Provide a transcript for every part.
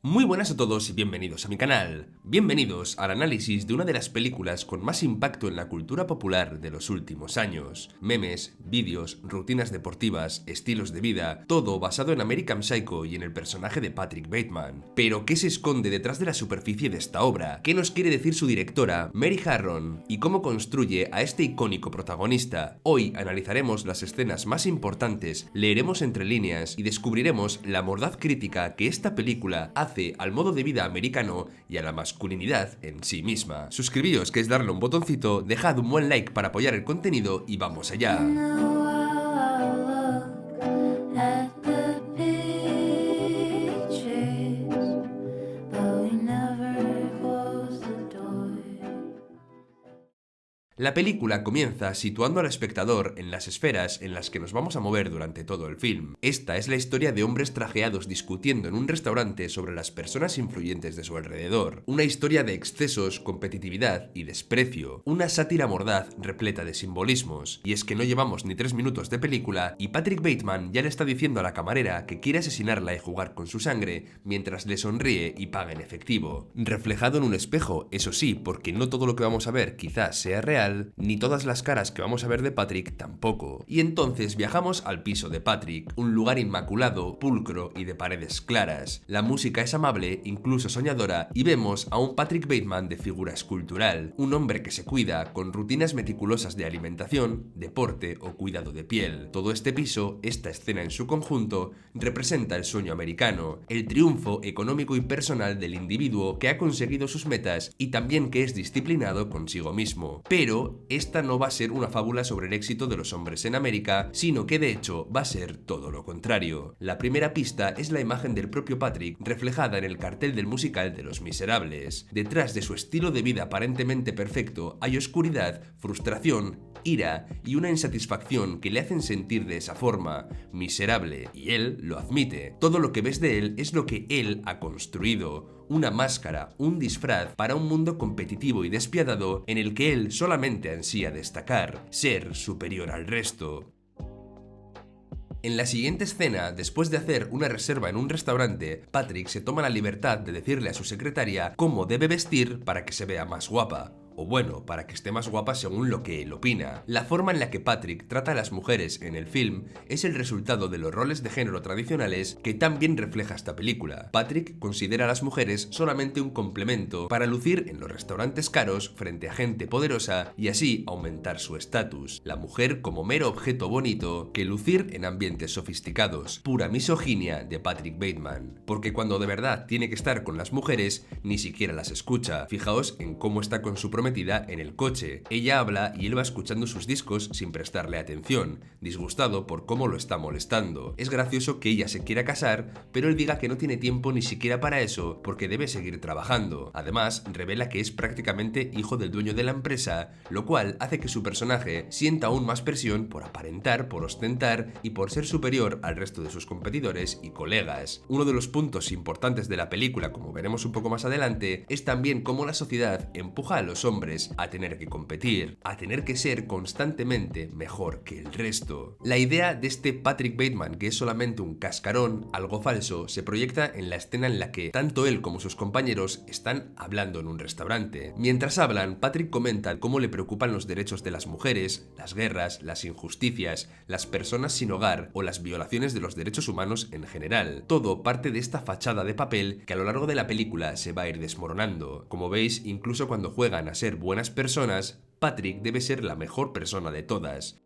Muy buenas a todos y bienvenidos a mi canal. Bienvenidos al análisis de una de las películas con más impacto en la cultura popular de los últimos años. Memes, vídeos, rutinas deportivas, estilos de vida, todo basado en American Psycho y en el personaje de Patrick Bateman. Pero, ¿qué se esconde detrás de la superficie de esta obra? ¿Qué nos quiere decir su directora, Mary Harron? ¿Y cómo construye a este icónico protagonista? Hoy analizaremos las escenas más importantes, leeremos entre líneas y descubriremos la mordaz crítica que esta película hace al modo de vida americano y a la masculinidad en sí misma. Suscribíos, que es darle un botoncito, dejad un buen like para apoyar el contenido y vamos allá. La película comienza situando al espectador en las esferas en las que nos vamos a mover durante todo el film. Esta es la historia de hombres trajeados discutiendo en un restaurante sobre las personas influyentes de su alrededor. Una historia de excesos, competitividad y desprecio. Una sátira mordaz repleta de simbolismos. Y es que no llevamos ni 3 minutos de película y Patrick Bateman ya le está diciendo a la camarera que quiere asesinarla y jugar con su sangre mientras le sonríe y paga en efectivo. Reflejado en un espejo, eso sí, porque no todo lo que vamos a ver quizás sea real, ni todas las caras que vamos a ver de Patrick tampoco. Y entonces viajamos al piso de Patrick, un lugar inmaculado, pulcro y de paredes claras. La música es amable, incluso soñadora, y vemos a un Patrick Bateman de figura escultural, un hombre que se cuida con rutinas meticulosas de alimentación, deporte o cuidado de piel. Todo este piso, esta escena en su conjunto, representa el sueño americano, el triunfo económico y personal del individuo que ha conseguido sus metas y también que es disciplinado consigo mismo. Pero esta no va a ser una fábula sobre el éxito de los hombres en América, sino que de hecho va a ser todo lo contrario. La primera pista es la imagen del propio Patrick reflejada en el cartel del musical de Los Miserables. Detrás de su estilo de vida aparentemente perfecto hay oscuridad, frustración, ira y una insatisfacción que le hacen sentir de esa forma, miserable, y él lo admite. Todo lo que ves de él es lo que él ha construido. Una máscara, un disfraz para un mundo competitivo y despiadado en el que él solamente ansía destacar, ser superior al resto. En la siguiente escena, después de hacer una reserva en un restaurante, Patrick se toma la libertad de decirle a su secretaria cómo debe vestir para que se vea más guapa. O bueno, para que esté más guapa según lo que él opina. La forma en la que Patrick trata a las mujeres en el film es el resultado de los roles de género tradicionales que también refleja esta película. Patrick considera a las mujeres solamente un complemento para lucir en los restaurantes caros frente a gente poderosa y así aumentar su estatus. La mujer como mero objeto bonito que lucir en ambientes sofisticados. Pura misoginia de Patrick Bateman. Porque cuando de verdad tiene que estar con las mujeres, ni siquiera las escucha. Fijaos en cómo está con su prometida en el coche. Ella habla y él va escuchando sus discos sin prestarle atención, disgustado por cómo lo está molestando. Es gracioso que ella se quiera casar, pero él diga que no tiene tiempo ni siquiera para eso porque debe seguir trabajando. Además, revela que es prácticamente hijo del dueño de la empresa, lo cual hace que su personaje sienta aún más presión por aparentar, por ostentar y por ser superior al resto de sus competidores y colegas. Uno de los puntos importantes de la película, como veremos un poco más adelante, es también cómo la sociedad empuja a los hombres a tener que competir, a tener que ser constantemente mejor que el resto. La idea de este Patrick Bateman, que es solamente un cascarón, algo falso, se proyecta en la escena en la que tanto él como sus compañeros están hablando en un restaurante. Mientras hablan, Patrick comenta cómo le preocupan los derechos de las mujeres, las guerras, las injusticias, las personas sin hogar o las violaciones de los derechos humanos en general. Todo parte de esta fachada de papel que a lo largo de la película se va a ir desmoronando. Como veis, incluso cuando juegan a ser buenas personas, Patrick debe ser la mejor persona de todas.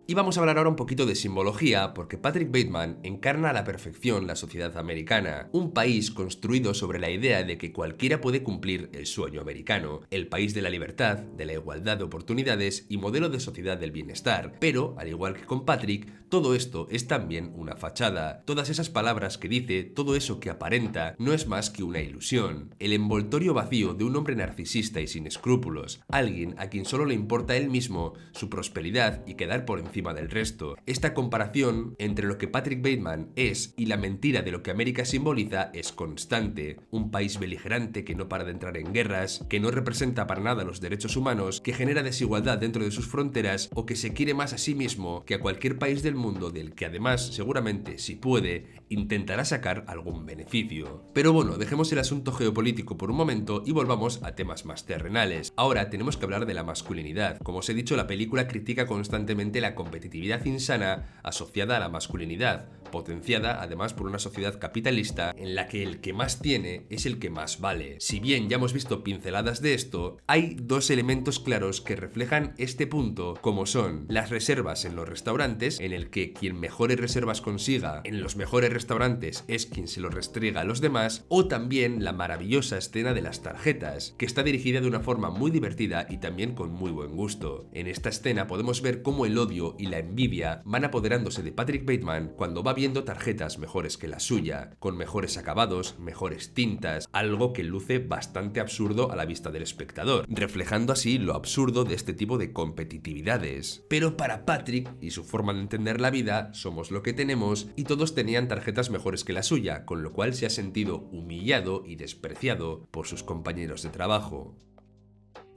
Y vamos a hablar ahora un poquito de simbología, porque Patrick Bateman encarna a la perfección la sociedad americana, un país construido sobre la idea de que cualquiera puede cumplir el sueño americano, el país de la libertad, de la igualdad de oportunidades y modelo de sociedad del bienestar. Pero, al igual que con Patrick, todo esto es también una fachada. Todas esas palabras que dice, todo eso que aparenta, no es más que una ilusión. El envoltorio vacío de un hombre narcisista y sin escrúpulos, alguien a quien solo le importa él mismo, su prosperidad y quedar por encima encima del resto. Esta comparación entre lo que Patrick Bateman es y la mentira de lo que América simboliza es constante. Un país beligerante que no para de entrar en guerras, que no representa para nada los derechos humanos, que genera desigualdad dentro de sus fronteras o que se quiere más a sí mismo que a cualquier país del mundo del que además seguramente, si puede, intentará sacar algún beneficio. Pero bueno, dejemos el asunto geopolítico por un momento y volvamos a temas más terrenales. Ahora tenemos que hablar de la masculinidad. Como os he dicho, la película critica constantemente la competitividad insana asociada a la masculinidad, potenciada además por una sociedad capitalista en la que el que más tiene es el que más vale. Si bien ya hemos visto pinceladas de esto, hay dos elementos claros que reflejan este punto, como son las reservas en los restaurantes, en el que quien mejores reservas consiga en los mejores restaurantes es quien se lo restriega a los demás, o también la maravillosa escena de las tarjetas, que está dirigida de una forma muy divertida y también con muy buen gusto. En esta escena podemos ver cómo el odio y la envidia van apoderándose de Patrick Bateman cuando va viendo tarjetas mejores que la suya, con mejores acabados, mejores tintas, algo que luce bastante absurdo a la vista del espectador, reflejando así lo absurdo de este tipo de competitividades. Pero para Patrick y su forma de entender la vida, somos lo que tenemos y todos tenían tarjetas mejores que la suya, con lo cual se ha sentido humillado y despreciado por sus compañeros de trabajo.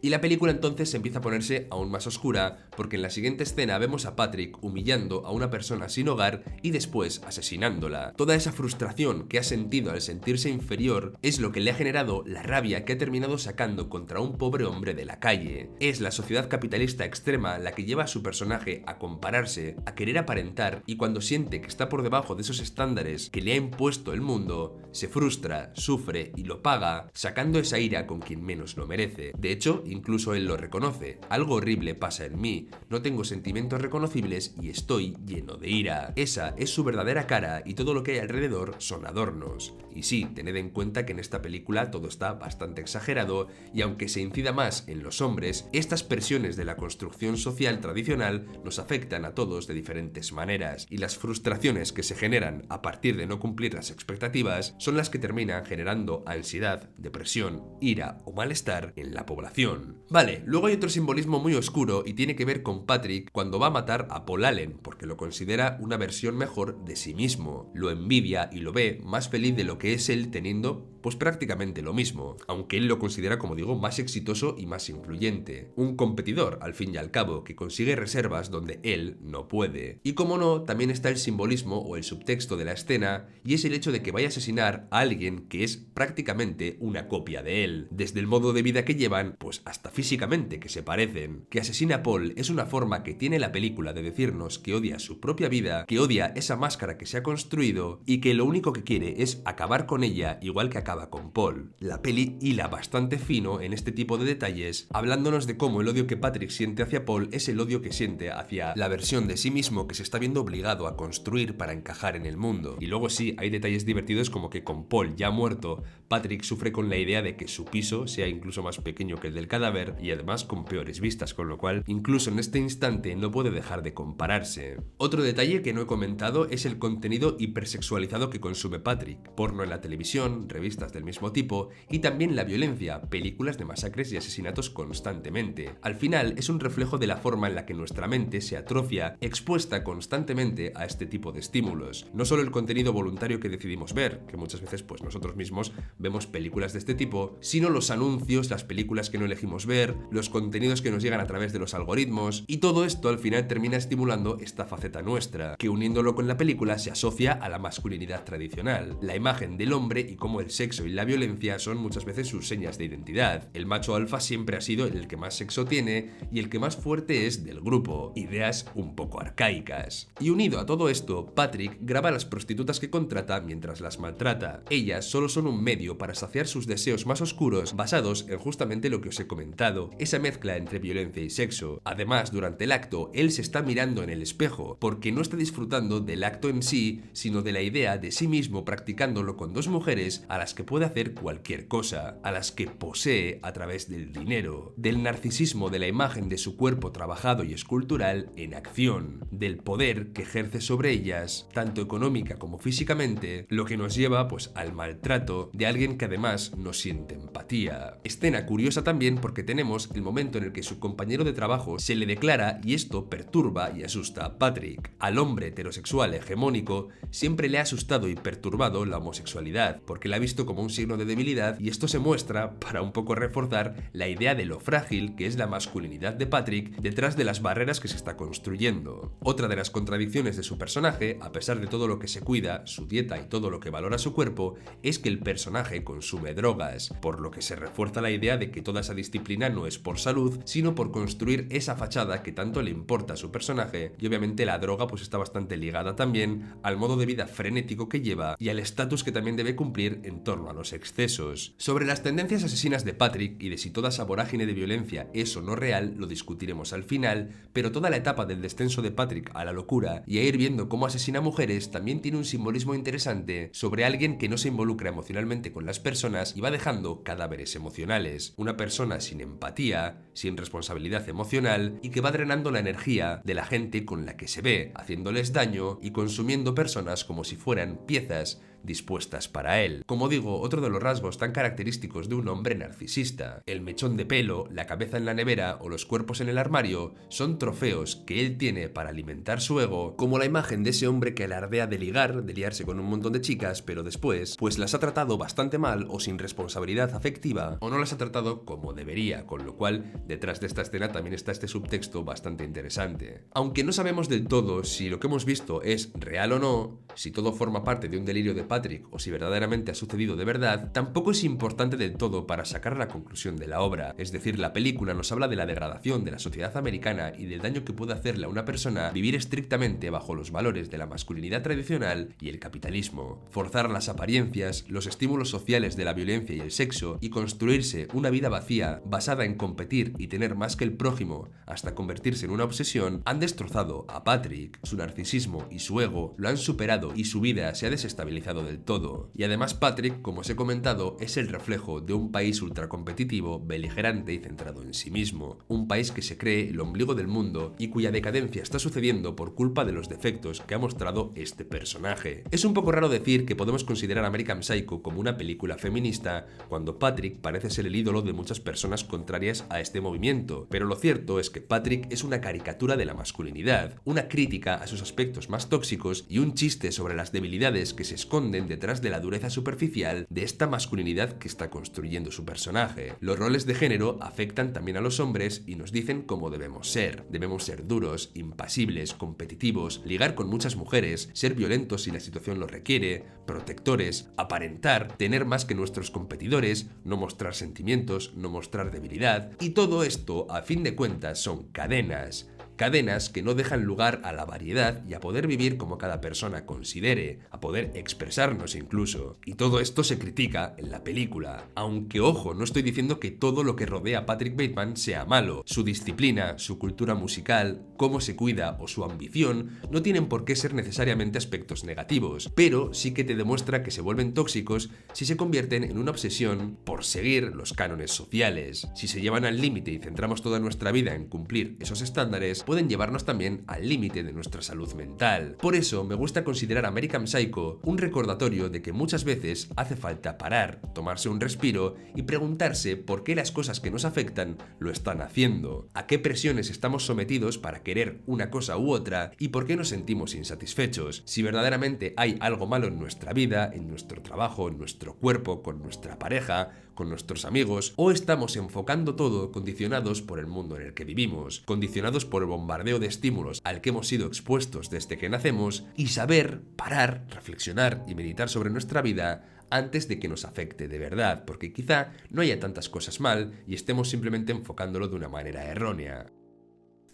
Y la película entonces empieza a ponerse aún más oscura porque en la siguiente escena vemos a Patrick humillando a una persona sin hogar y después asesinándola. Toda esa frustración que ha sentido al sentirse inferior es lo que le ha generado la rabia que ha terminado sacando contra un pobre hombre de la calle. Es la sociedad capitalista extrema la que lleva a su personaje a compararse, a querer aparentar, y cuando siente que está por debajo de esos estándares que le ha impuesto el mundo, se frustra, sufre y lo paga, sacando esa ira con quien menos lo merece. De hecho, incluso él lo reconoce. Algo horrible pasa en mí, no tengo sentimientos reconocibles y estoy lleno de ira. Esa es su verdadera cara y todo lo que hay alrededor son adornos. Y sí, tened en cuenta que en esta película todo está bastante exagerado y aunque se incida más en los hombres, estas presiones de la construcción social tradicional nos afectan a todos de diferentes maneras y las frustraciones que se generan a partir de no cumplir las expectativas son las que terminan generando ansiedad, depresión, ira o malestar en la población. Vale, luego hay otro simbolismo muy oscuro y tiene que ver con Patrick cuando va a matar a Paul Allen, porque lo considera una versión mejor de sí mismo. Lo envidia y lo ve más feliz de lo que es él teniendo pues prácticamente lo mismo, aunque él lo considera, como digo, más exitoso y más influyente. Un competidor, al fin y al cabo, que consigue reservas donde él no puede. Y como no, también está el simbolismo o el subtexto de la escena, y es el hecho de que vaya a asesinar a alguien que es prácticamente una copia de él. Desde el modo de vida que llevan, pues hasta físicamente que se parecen. Que asesina a Paul es una forma que tiene la película de decirnos que odia su propia vida, que odia esa máscara que se ha construido y que lo único que quiere es acabar con ella igual que acaba con Paul. La peli hila bastante fino en este tipo de detalles, hablándonos de cómo el odio que Patrick siente hacia Paul es el odio que siente hacia la versión de sí mismo que se está viendo obligado a construir para encajar en el mundo. Y luego sí, hay detalles divertidos como que con Paul ya muerto, Patrick sufre con la idea de que su piso sea incluso más pequeño que el del cadáver y además con peores vistas, con lo cual incluso en este instante no puede dejar de compararse. Otro detalle que no he comentado es el contenido hipersexualizado que consume Patrick. Porno en la televisión, revistas del mismo tipo y también la violencia, películas de masacres y asesinatos constantemente. Al final es un reflejo de la forma en la que nuestra mente se atrofia expuesta constantemente a este tipo de estímulos. No solo el contenido voluntario que decidimos ver, que muchas veces pues nosotros mismos vemos películas de este tipo, sino los anuncios, las películas que no elegimos ver, los contenidos que nos llegan a través de los algoritmos, y todo esto al final termina estimulando esta faceta nuestra, que uniéndolo con la película se asocia a la masculinidad tradicional, la imagen del hombre y cómo el sexo y la violencia son muchas veces sus señas de identidad. El macho alfa siempre ha sido el que más sexo tiene y el que más fuerte es del grupo, ideas un poco arcaicas. Y unido a todo esto, Patrick graba a las prostitutas que contrata mientras las maltrata. Ellas solo son un medio para saciar sus deseos más oscuros basados en justamente lo que os he comentado, esa mezcla entre violencia y sexo. Además, durante el acto, él se está mirando en el espejo, porque no está disfrutando del acto en sí, sino de la idea de sí mismo practicándolo con dos mujeres a las que que puede hacer cualquier cosa, a las que posee a través del dinero, del narcisismo de la imagen de su cuerpo trabajado y escultural en acción, del poder que ejerce sobre ellas, tanto económica como físicamente, lo que nos lleva pues al maltrato de alguien que además no siente empatía. Escena curiosa también porque tenemos el momento en el que su compañero de trabajo se le declara y esto perturba y asusta a Patrick. Al hombre heterosexual hegemónico siempre le ha asustado y perturbado la homosexualidad, porque la ha visto como un signo de debilidad y esto se muestra para un poco reforzar la idea de lo frágil que es la masculinidad de Patrick detrás de las barreras que se está construyendo. Otra de las contradicciones de su personaje, a pesar de todo lo que se cuida, su dieta y todo lo que valora su cuerpo, es que el personaje consume drogas, por lo que se refuerza la idea de que toda esa disciplina no es por salud, sino por construir esa fachada que tanto le importa a su personaje, y obviamente la droga pues está bastante ligada también al modo de vida frenético que lleva y al estatus que también debe cumplir en torno a los excesos. Sobre las tendencias asesinas de Patrick y de si toda esa vorágine de violencia es o no real, lo discutiremos al final, pero toda la etapa del descenso de Patrick a la locura y a ir viendo cómo asesina mujeres también tiene un simbolismo interesante sobre alguien que no se involucra emocionalmente con las personas y va dejando cadáveres emocionales. Una persona sin empatía, sin responsabilidad emocional y que va drenando la energía de la gente con la que se ve, haciéndoles daño y consumiendo personas como si fueran piezas dispuestas para él. Como digo, otro de los rasgos tan característicos de un hombre narcisista. El mechón de pelo, la cabeza en la nevera o los cuerpos en el armario son trofeos que él tiene para alimentar su ego, como la imagen de ese hombre que alardea de ligar, de liarse con un montón de chicas, pero después, pues las ha tratado bastante mal o sin responsabilidad afectiva, o no las ha tratado como debería, con lo cual, detrás de esta escena también está este subtexto bastante interesante. Aunque no sabemos del todo si lo que hemos visto es real o no, si todo forma parte de un delirio de Patrick o si verdaderamente ha sucedido de verdad, tampoco es importante del todo para sacar la conclusión de la obra. Es decir, la película nos habla de la degradación de la sociedad americana y del daño que puede hacerle a una persona vivir estrictamente bajo los valores de la masculinidad tradicional y el capitalismo. Forzar las apariencias, los estímulos sociales de la violencia y el sexo y construirse una vida vacía basada en competir y tener más que el prójimo hasta convertirse en una obsesión han destrozado a Patrick. Su narcisismo y su ego lo han superado y su vida se ha desestabilizado del todo. Y además Patrick, como os he comentado, es el reflejo de un país ultracompetitivo, beligerante y centrado en sí mismo. Un país que se cree el ombligo del mundo y cuya decadencia está sucediendo por culpa de los defectos que ha mostrado este personaje. Es un poco raro decir que podemos considerar American Psycho como una película feminista cuando Patrick parece ser el ídolo de muchas personas contrarias a este movimiento, pero lo cierto es que Patrick es una caricatura de la masculinidad, una crítica a sus aspectos más tóxicos y un chiste sobre las debilidades que se esconden detrás de la dureza superficial de esta masculinidad que está construyendo su personaje. Los roles de género afectan también a los hombres y nos dicen cómo debemos ser. Debemos ser duros, impasibles, competitivos, ligar con muchas mujeres, ser violentos si la situación lo requiere, protectores, aparentar, tener más que nuestros competidores, no mostrar sentimientos, no mostrar debilidad. Y todo esto, a fin de cuentas, son cadenas. Cadenas que no dejan lugar a la variedad y a poder vivir como cada persona considere, a poder expresarnos incluso. Y todo esto se critica en la película. Aunque ojo, no estoy diciendo que todo lo que rodea a Patrick Bateman sea malo. Su disciplina, su cultura musical, cómo se cuida o su ambición no tienen por qué ser necesariamente aspectos negativos, pero sí que te demuestra que se vuelven tóxicos si se convierten en una obsesión por seguir los cánones sociales. Si se llevan al límite y centramos toda nuestra vida en cumplir esos estándares, pueden llevarnos también al límite de nuestra salud mental. Por eso me gusta considerar American Psycho un recordatorio de que muchas veces hace falta parar, tomarse un respiro y preguntarse por qué las cosas que nos afectan lo están haciendo, a qué presiones estamos sometidos para querer una cosa u otra y por qué nos sentimos insatisfechos, si verdaderamente hay algo malo en nuestra vida, en nuestro trabajo, en nuestro cuerpo, con nuestra pareja, con nuestros amigos, o estamos enfocando todo condicionados por el mundo en el que vivimos, condicionados por el bombardeo de estímulos al que hemos sido expuestos desde que nacemos, y saber parar, reflexionar y meditar sobre nuestra vida antes de que nos afecte de verdad, porque quizá no haya tantas cosas mal y estemos simplemente enfocándolo de una manera errónea.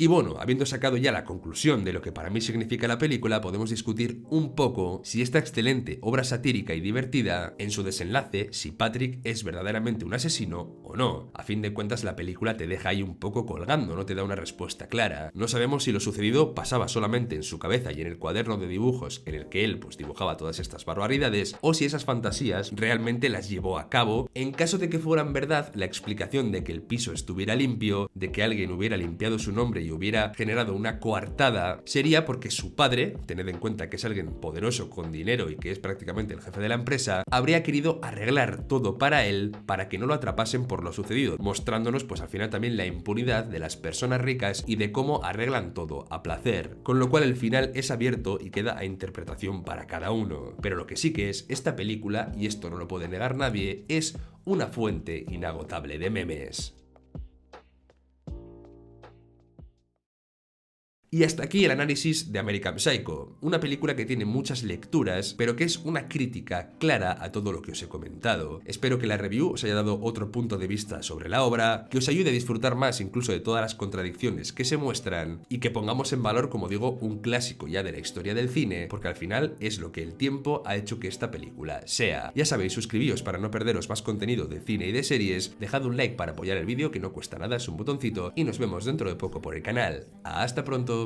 Y bueno, habiendo sacado ya la conclusión de lo que para mí significa la película, podemos discutir un poco si esta excelente obra satírica y divertida, en su desenlace, si Patrick es verdaderamente un asesino o no. A fin de cuentas, la película te deja ahí un poco colgando, no te da una respuesta clara. No sabemos si lo sucedido pasaba solamente en su cabeza y en el cuaderno de dibujos en el que él pues dibujaba todas estas barbaridades, o si esas fantasías realmente las llevó a cabo. En caso de que fueran verdad, la explicación de que el piso estuviera limpio, de que alguien hubiera limpiado su nombre y hubiera generado una coartada, sería porque su padre, tened en cuenta que es alguien poderoso con dinero y que es prácticamente el jefe de la empresa, habría querido arreglar todo para él para que no lo atrapasen por lo sucedido, mostrándonos pues al final también la impunidad de las personas ricas y de cómo arreglan todo a placer, con lo cual el final es abierto y queda a interpretación para cada uno. Pero lo que sí que es, esta película, y esto no lo puede negar nadie, es una fuente inagotable de memes. Y hasta aquí el análisis de American Psycho, una película que tiene muchas lecturas, pero que es una crítica clara a todo lo que os he comentado. Espero que la review os haya dado otro punto de vista sobre la obra, que os ayude a disfrutar más incluso de todas las contradicciones que se muestran, y que pongamos en valor, como digo, un clásico ya de la historia del cine, porque al final es lo que el tiempo ha hecho que esta película sea. Ya sabéis, suscribíos para no perderos más contenido de cine y de series, dejad un like para apoyar el vídeo que no cuesta nada, es un botoncito, y nos vemos dentro de poco por el canal. ¡Hasta pronto!